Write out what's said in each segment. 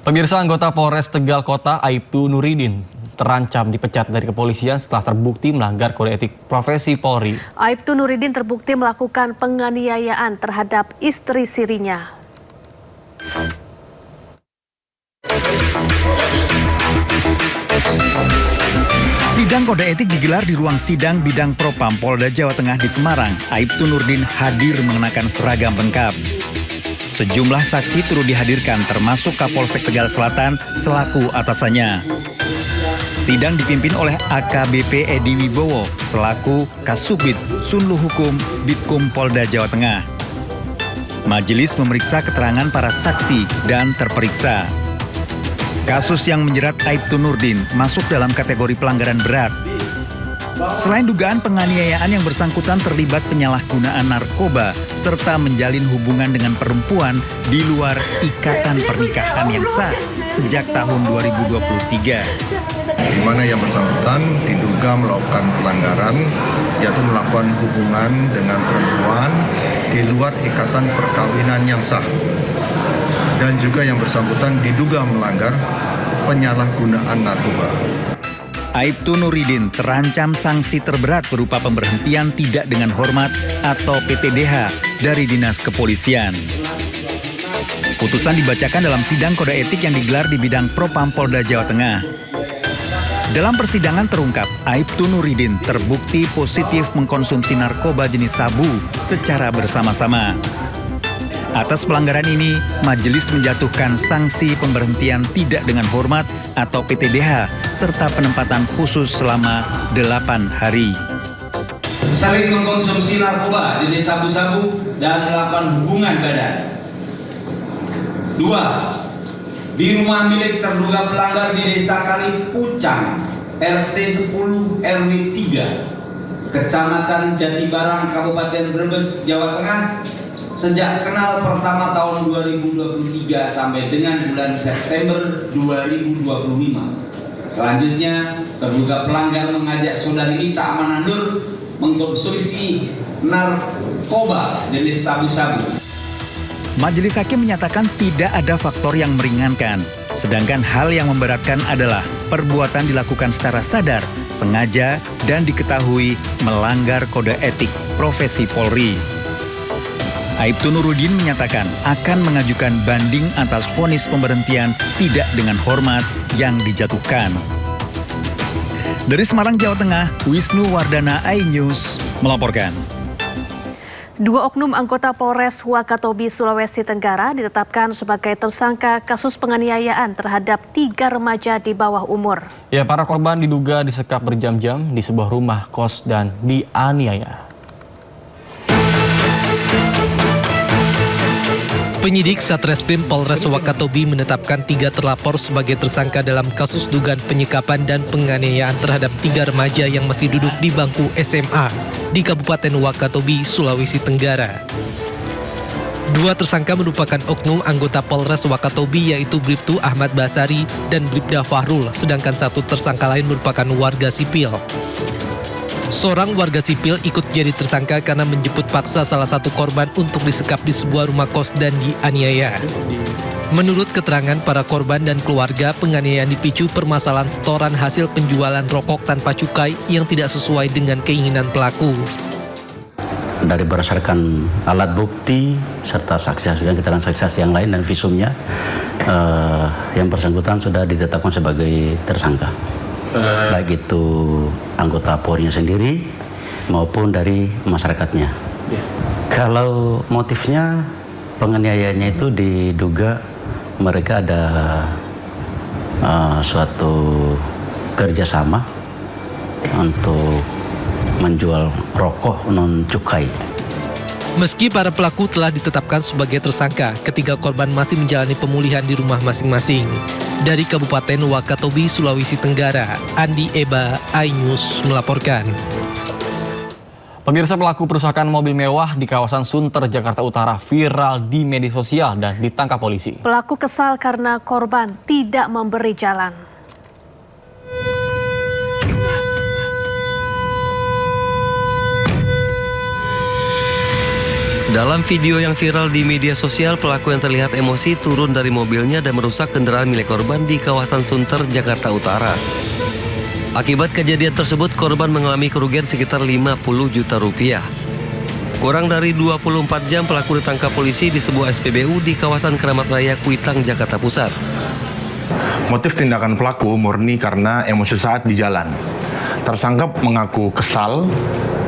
Pemirsa, anggota Polres Tegal Kota Aibtu Nuridin terancam dipecat dari kepolisian setelah terbukti melanggar kode etik profesi Polri. Aibtu Nuridin terbukti melakukan penganiayaan terhadap istri sirinya. Sidang kode etik digelar di ruang sidang bidang Propam Polda Jawa Tengah di Semarang. Aibtu Nuridin hadir mengenakan seragam lengkap. Sejumlah saksi turut dihadirkan termasuk Kapolsek Tegal Selatan selaku atasannya. Sidang dipimpin oleh AKBP Edi Wibowo selaku Kasubit Sunlu Hukum Bitkum Polda Jawa Tengah. Majelis memeriksa keterangan para saksi dan terperiksa. Kasus yang menjerat Aibtu Nuridin masuk dalam kategori pelanggaran berat. Selain dugaan penganiayaan, yang bersangkutan terlibat penyalahgunaan narkoba serta menjalin hubungan dengan perempuan di luar ikatan pernikahan yang sah sejak tahun 2023. Di mana yang bersangkutan diduga melakukan pelanggaran, yaitu melakukan hubungan dengan perempuan di luar ikatan perkawinan yang sah. Dan juga yang bersangkutan diduga melanggar penyalahgunaan narkoba. Aibtu Nuridin terancam sanksi terberat berupa pemberhentian tidak dengan hormat atau PTDH dari Dinas Kepolisian. Putusan dibacakan dalam sidang kode etik yang digelar di bidang Propam Polda Jawa Tengah. Dalam persidangan terungkap, Aibtu Nuridin terbukti positif mengkonsumsi narkoba jenis sabu secara bersama-sama. Atas pelanggaran ini, majelis menjatuhkan sanksi pemberhentian tidak dengan hormat atau PTDH serta penempatan khusus selama 8 hari. Saling mengkonsumsi narkoba jenis sabu-sabu dan melakukan hubungan badan. 2. Di rumah milik terduga pelanggar di Desa Kalipucang, RT 10 RW 3, Kecamatan Jatibarang, Kabupaten Brebes, Jawa Tengah, sejak kenal pertama tahun 2023 sampai dengan bulan September 2025. Selanjutnya, terduga pelanggar mengajak saudari Nita Amanandur mengkonsumsi narkoba jenis sabu-sabu. Majelis hakim menyatakan tidak ada faktor yang meringankan, sedangkan hal yang memberatkan adalah perbuatan dilakukan secara sadar, sengaja, dan diketahui melanggar kode etik profesi Polri. Aibtu Nuridin menyatakan akan mengajukan banding atas vonis pemberhentian tidak dengan hormat yang dijatuhkan. Dari Semarang, Jawa Tengah, Wisnu Wardana, iNews melaporkan. 2 oknum anggota Polres Wakatobi, Sulawesi Tenggara ditetapkan sebagai tersangka kasus penganiayaan terhadap 3 remaja di bawah umur. Ya, para korban diduga disekap berjam-jam di sebuah rumah kos dan dianiaya. Penyidik Satreskrim Polres Wakatobi menetapkan 3 terlapor sebagai tersangka dalam kasus dugaan penyekapan dan penganiayaan terhadap 3 remaja yang masih duduk di bangku SMA di Kabupaten Wakatobi, Sulawesi Tenggara. 2 tersangka merupakan oknum anggota Polres Wakatobi, yaitu Bribtu Ahmad Basari dan Bribda Fahrul, sedangkan 1 tersangka lain merupakan warga sipil. Seorang warga sipil ikut jadi tersangka karena menjemput paksa salah satu korban untuk disekap di sebuah rumah kos dan dianiaya. Menurut keterangan para korban dan keluarga, penganiayaan dipicu permasalahan setoran hasil penjualan rokok tanpa cukai yang tidak sesuai dengan keinginan pelaku. Dari berdasarkan alat bukti serta saksi-saksi dan keterangan saksi-saksi yang lain dan visumnya, yang bersangkutan sudah ditetapkan sebagai tersangka. Baik itu anggota Polri sendiri maupun dari masyarakatnya. Kalau motifnya penganiayaannya itu diduga mereka ada suatu kerjasama untuk menjual rokok non cukai. Meski para pelaku telah ditetapkan sebagai tersangka, ketiga korban masih menjalani pemulihan di rumah masing-masing. Dari Kabupaten Wakatobi, Sulawesi Tenggara, Andi Eba, iNews melaporkan. Pemirsa, pelaku perusakan mobil mewah di kawasan Sunter, Jakarta Utara viral di media sosial dan ditangkap polisi. Pelaku kesal karena korban tidak memberi jalan. Dalam video yang viral di media sosial, pelaku yang terlihat emosi turun dari mobilnya dan merusak kendaraan milik korban di kawasan Sunter, Jakarta Utara. Akibat kejadian tersebut, korban mengalami kerugian sekitar 50 juta rupiah. Kurang dari 24 jam pelaku ditangkap polisi di sebuah SPBU di kawasan Keramat Raya, Kuitang, Jakarta Pusat. Motif tindakan pelaku murni karena emosi saat di jalan. Tersangka mengaku kesal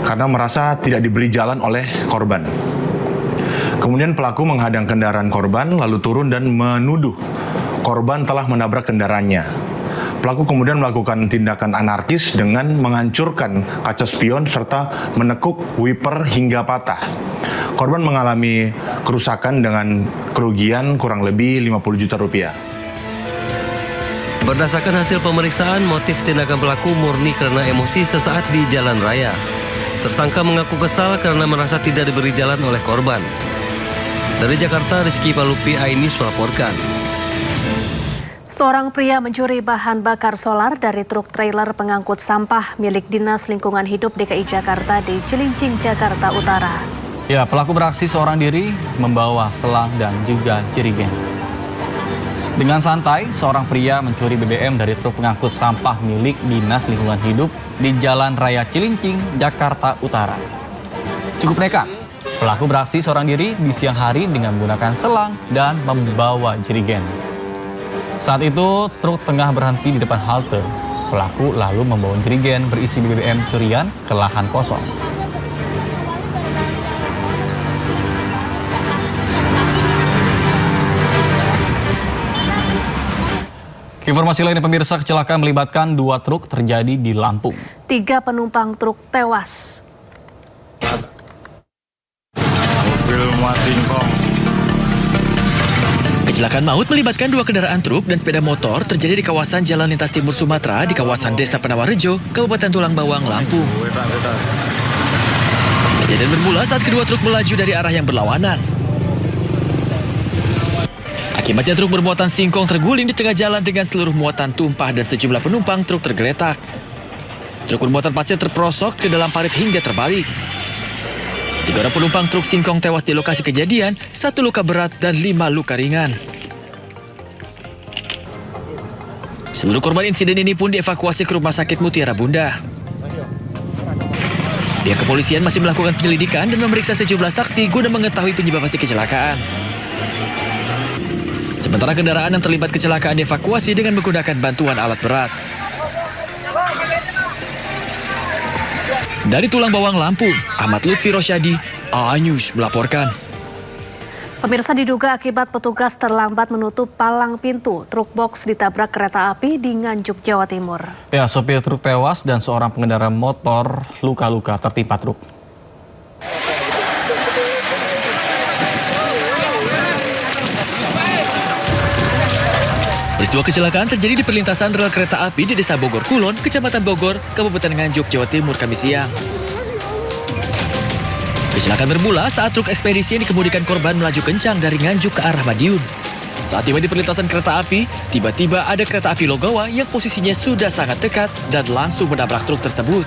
karena merasa tidak diberi jalan oleh korban. Kemudian pelaku menghadang kendaraan korban lalu turun dan menuduh korban telah menabrak kendaraannya. Pelaku kemudian melakukan tindakan anarkis dengan menghancurkan kaca spion serta menekuk wiper hingga patah. Korban mengalami kerusakan dengan kerugian kurang lebih 50 juta rupiah. Berdasarkan hasil pemeriksaan, motif tindakan pelaku murni karena emosi sesaat di jalan raya. Tersangka mengaku kesal karena merasa tidak diberi jalan oleh korban. Dari Jakarta, Rizky Palupi Ainis melaporkan. Seorang pria mencuri bahan bakar solar dari truk trailer pengangkut sampah milik Dinas Lingkungan Hidup DKI Jakarta di Cilincing, Jakarta Utara. Ya, pelaku beraksi seorang diri membawa selang dan juga jerigen. Dengan santai, seorang pria mencuri BBM dari truk pengangkut sampah milik Dinas Lingkungan Hidup di Jalan Raya Cilincing, Jakarta Utara. Cukup nekat. Pelaku beraksi seorang diri di siang hari dengan menggunakan selang dan membawa jerigen. Saat itu, truk tengah berhenti di depan halte. Pelaku lalu membawa jerigen berisi BBM curian ke lahan kosong. Informasi lainnya pemirsa, kecelakaan melibatkan 2 truk terjadi di Lampung. 3 penumpang truk tewas. Kecelakaan maut melibatkan 2 kendaraan truk dan sepeda motor terjadi di kawasan Jalan Lintas Timur Sumatera di kawasan Desa Penawarejo, Kabupaten Tulang Bawang, Lampung. Kejadian bermula saat kedua truk melaju dari arah yang berlawanan. Akibatnya truk bermuatan singkong terguling di tengah jalan dengan seluruh muatan tumpah dan sejumlah penumpang truk tergeletak. Truk bermuatan pasir terperosok ke dalam parit hingga terbalik. 3 orang penumpang truk singkong tewas di lokasi kejadian, 1 luka berat dan 5 luka ringan. Seluruh korban insiden ini pun dievakuasi ke Rumah Sakit Mutiara Bunda. Pihak kepolisian masih melakukan penyelidikan dan memeriksa sejumlah saksi guna mengetahui penyebab pasti kecelakaan. Sementara kendaraan yang terlibat kecelakaan dievakuasi dengan menggunakan bantuan alat berat. Dari Tulang Bawang, Lampung, Ahmad Lutfi Rosyadi, A-News melaporkan. Pemirsa, diduga akibat petugas terlambat menutup palang pintu, truk box ditabrak kereta api di Nganjuk, Jawa Timur. Ya, sopir truk tewas dan seorang pengendara motor luka-luka tertimpa truk. Peristiwa kecelakaan terjadi di perlintasan rel kereta api di Desa Bogor Kulon, Kecamatan Bogor, Kabupaten Nganjuk, Jawa Timur, Kamis siang. Kecelakaan bermula saat truk ekspedisi yang dikemudikan korban melaju kencang dari Nganjuk ke arah Madiun. Saat tiba di perlintasan kereta api, tiba-tiba ada kereta api Logawa yang posisinya sudah sangat dekat dan langsung menabrak truk tersebut.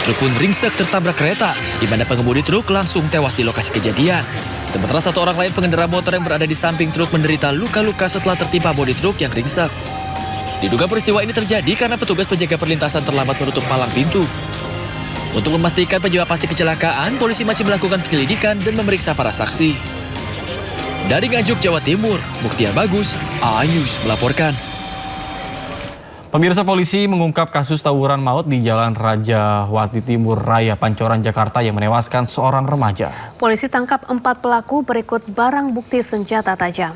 Truk pun ringsek tertabrak kereta, di mana pengemudi truk langsung tewas di lokasi kejadian. Sementara 1 orang lain pengendara motor yang berada di samping truk menderita luka-luka setelah tertimpa bodi truk yang ringsek. Diduga peristiwa ini terjadi karena petugas penjaga perlintasan terlambat menutup palang pintu. Untuk memastikan penyebab pasti kecelakaan, polisi masih melakukan penyelidikan dan memeriksa para saksi. Dari Nganjuk, Jawa Timur, Mukhtiar Bagus, A-News melaporkan. Pemirsa, polisi mengungkap kasus tawuran maut di Jalan Raja Wati Timur Raya, Pancoran, Jakarta yang menewaskan seorang remaja. Polisi tangkap 4 pelaku berikut barang bukti senjata tajam.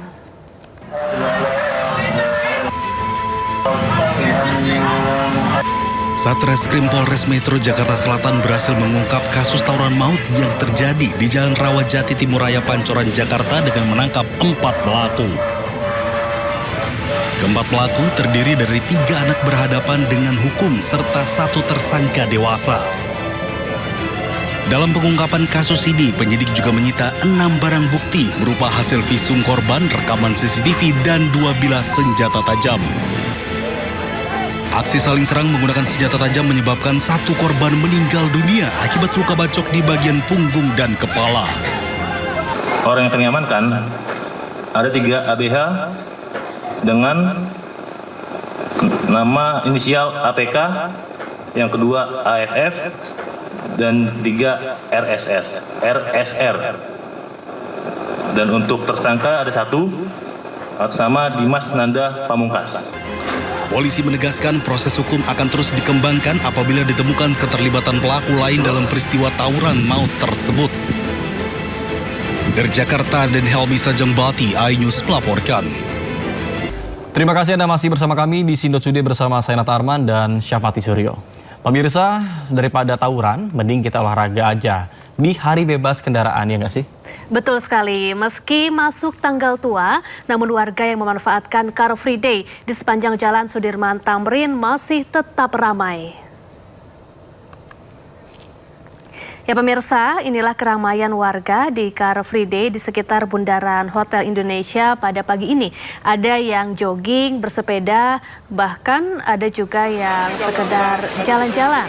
Satreskrim Polres Metro Jakarta Selatan berhasil mengungkap kasus tawuran maut yang terjadi di Jalan Rawajati Timur Raya, Pancoran, Jakarta dengan menangkap 4 pelaku. Keempat pelaku terdiri dari 3 anak berhadapan dengan hukum serta 1 tersangka dewasa. Dalam pengungkapan kasus ini, penyidik juga menyita 6 barang bukti berupa hasil visum korban, rekaman CCTV, dan 2 bilah senjata tajam. Aksi saling serang menggunakan senjata tajam menyebabkan satu korban meninggal dunia akibat luka bacok di bagian punggung dan kepala. Orang yang kami amankan ada 3 ABH dengan nama inisial APK, yang kedua AFF, dan 3 RSR. Dan untuk tersangka ada 1 atas nama Dimas Nanda Pamungkas. Polisi menegaskan proses hukum akan terus dikembangkan apabila ditemukan keterlibatan pelaku lain dalam peristiwa tawuran maut tersebut. Dari Jakarta, dan Helmi Sajangbati, iNews melaporkan. Terima kasih Anda masih bersama kami di Sindo Today bersama saya Nata Arman dan Syafati Suryo. Pemirsa, daripada tawuran, mending kita olahraga aja di hari bebas kendaraan, ya nggak sih? Betul sekali, meski masuk tanggal tua, namun warga yang memanfaatkan Car Free Day di sepanjang Jalan Sudirman Tamrin masih tetap ramai. Ya pemirsa, inilah keramaian warga di Car Free Day di sekitar Bundaran Hotel Indonesia pada pagi ini. Ada yang jogging, bersepeda, bahkan ada juga yang sekedar jalan-jalan.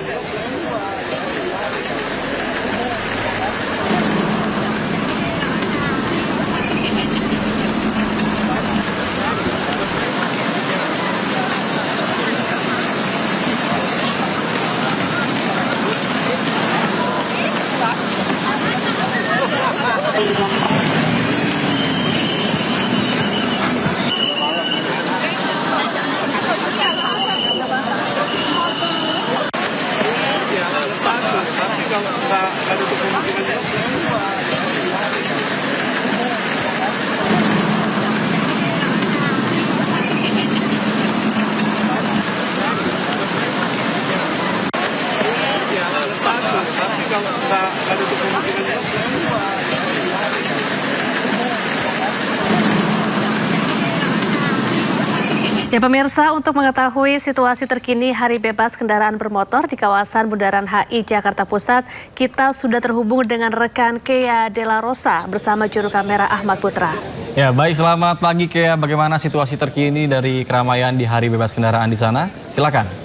Ya pemirsa, untuk mengetahui situasi terkini Hari Bebas Kendaraan Bermotor di kawasan Bundaran HI Jakarta Pusat, kita sudah terhubung dengan rekan Kea Dela Rosa bersama juru kamera Ahmad Putra. Ya baik, selamat pagi Kea. Bagaimana situasi terkini dari keramaian di Hari Bebas Kendaraan di sana? Silakan.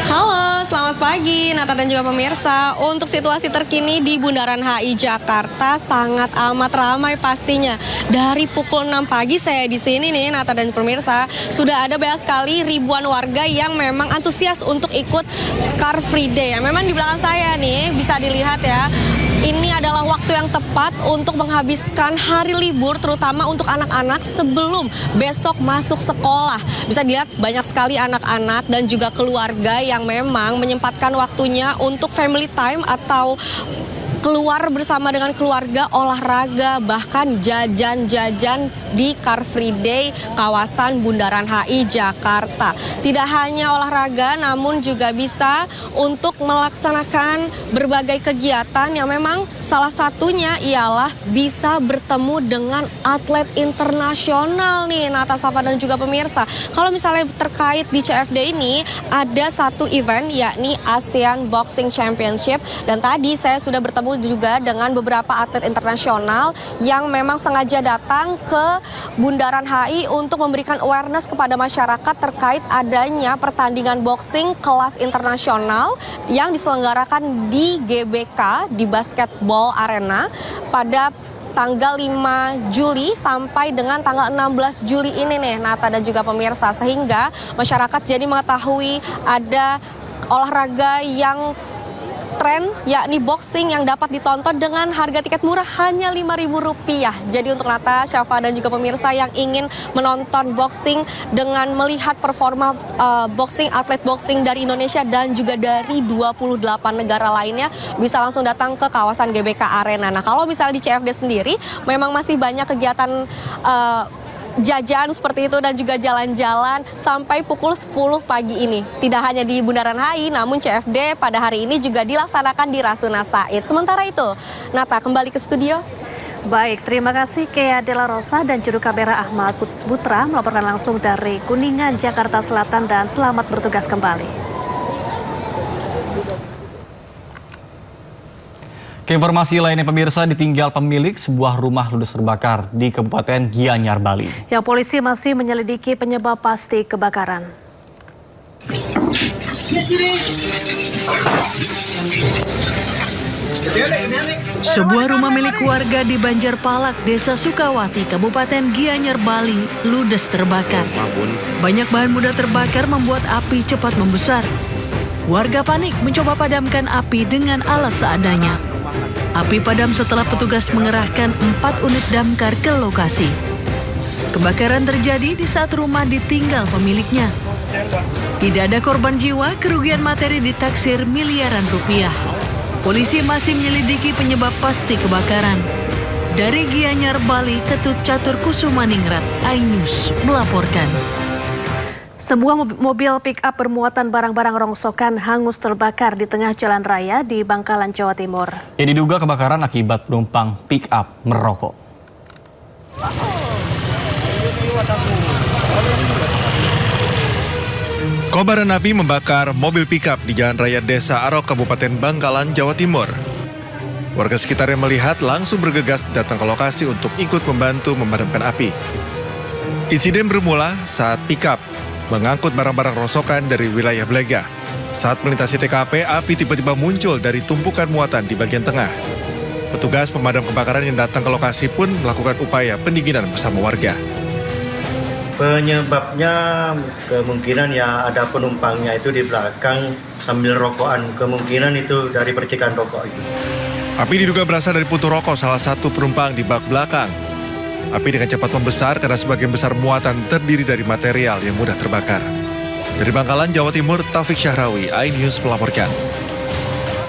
Halo, selamat pagi Nata dan juga pemirsa. Untuk situasi terkini di Bundaran HI Jakarta sangat amat ramai pastinya. Dari pukul 6 pagi saya di sini nih Nata dan pemirsa, sudah ada banyak sekali ribuan warga yang memang antusias untuk ikut Car Free Day. Memang di belakang saya nih bisa dilihat ya. Ini adalah waktu yang tepat untuk menghabiskan hari libur, terutama untuk anak-anak sebelum besok masuk sekolah. Bisa dilihat banyak sekali anak-anak dan juga keluarga yang memang menyempatkan waktunya untuk family time atau keluar bersama dengan keluarga, olahraga, bahkan jajan-jajan di Car Free Day kawasan Bundaran HI Jakarta. Tidak hanya olahraga, namun juga bisa untuk melaksanakan berbagai kegiatan yang memang salah satunya ialah bisa bertemu dengan atlet internasional nih, Nata, Safa dan juga pemirsa. Kalau misalnya terkait di CFD ini, ada satu event yakni ASEAN Boxing Championship, dan tadi saya sudah bertemu juga dengan beberapa atlet internasional yang memang sengaja datang ke Bundaran HI untuk memberikan awareness kepada masyarakat terkait adanya pertandingan boxing kelas internasional yang diselenggarakan di GBK di Basketball Arena pada tanggal 5 Juli sampai dengan tanggal 16 Juli ini nih Nata dan juga pemirsa, sehingga masyarakat jadi mengetahui ada olahraga yang tren yakni boxing yang dapat ditonton dengan harga tiket murah hanya Rp5.000. Jadi untuk Nata, Syafa dan juga pemirsa yang ingin menonton boxing dengan melihat performa boxing, atlet boxing dari Indonesia dan juga dari 28 negara lainnya, bisa langsung datang ke kawasan GBK Arena. Nah, kalau misalnya di CFD sendiri memang masih banyak kegiatan jajan seperti itu dan juga jalan-jalan sampai pukul 10 pagi ini. Tidak hanya di Bundaran HI, namun CFD pada hari ini juga dilaksanakan di Rasuna Said. Sementara itu, Nata kembali ke studio. Baik, terima kasih Kea Dela Rosa dan juru kamera Ahmad Putra melaporkan langsung dari Kuningan, Jakarta Selatan, dan selamat bertugas kembali. Keinformasi lainnya pemirsa, ditinggal pemilik sebuah rumah ludes terbakar di Kabupaten Gianyar, Bali. Ya, polisi masih menyelidiki penyebab pasti kebakaran. Sebuah rumah milik warga di Banjarpalak, Desa Sukawati, Kabupaten Gianyar, Bali, ludes terbakar. Banyak bahan mudah terbakar membuat api cepat membesar. Warga panik mencoba padamkan api dengan alat seadanya. Api padam setelah petugas mengerahkan 4 unit damkar ke lokasi. Kebakaran terjadi di saat rumah ditinggal pemiliknya. Tidak ada korban jiwa, kerugian materi ditaksir miliaran rupiah. Polisi masih menyelidiki penyebab pasti kebakaran. Dari Gianyar, Bali, Ketut Catur Kusumaningrat, iNews melaporkan. Sebuah mobil pick-up bermuatan barang-barang rongsokan hangus terbakar di tengah jalan raya di Bangkalan, Jawa Timur. Ya, diduga kebakaran akibat penumpang pick-up merokok. Kobaran api membakar mobil pick-up di Jalan Raya Desa Arok, Kabupaten Bangkalan, Jawa Timur. Warga sekitar yang melihat langsung bergegas datang ke lokasi untuk ikut membantu memadamkan api. Insiden bermula saat pick-up mengangkut barang-barang rongsokan dari wilayah Blega. Saat melintasi TKP, api tiba-tiba muncul dari tumpukan muatan di bagian tengah. Petugas pemadam kebakaran yang datang ke lokasi pun melakukan upaya pendinginan bersama warga. Penyebabnya kemungkinan ya ada penumpangnya itu di belakang sambil rokokan. Kemungkinan itu dari percikan rokok itu. Api diduga berasal dari puntung rokok salah satu penumpang di bak belakang. Api dengan cepat membesar karena sebagian besar muatan terdiri dari material yang mudah terbakar. Dari Bangkalan, Jawa Timur, Taufik Syahrawi, iNews melaporkan.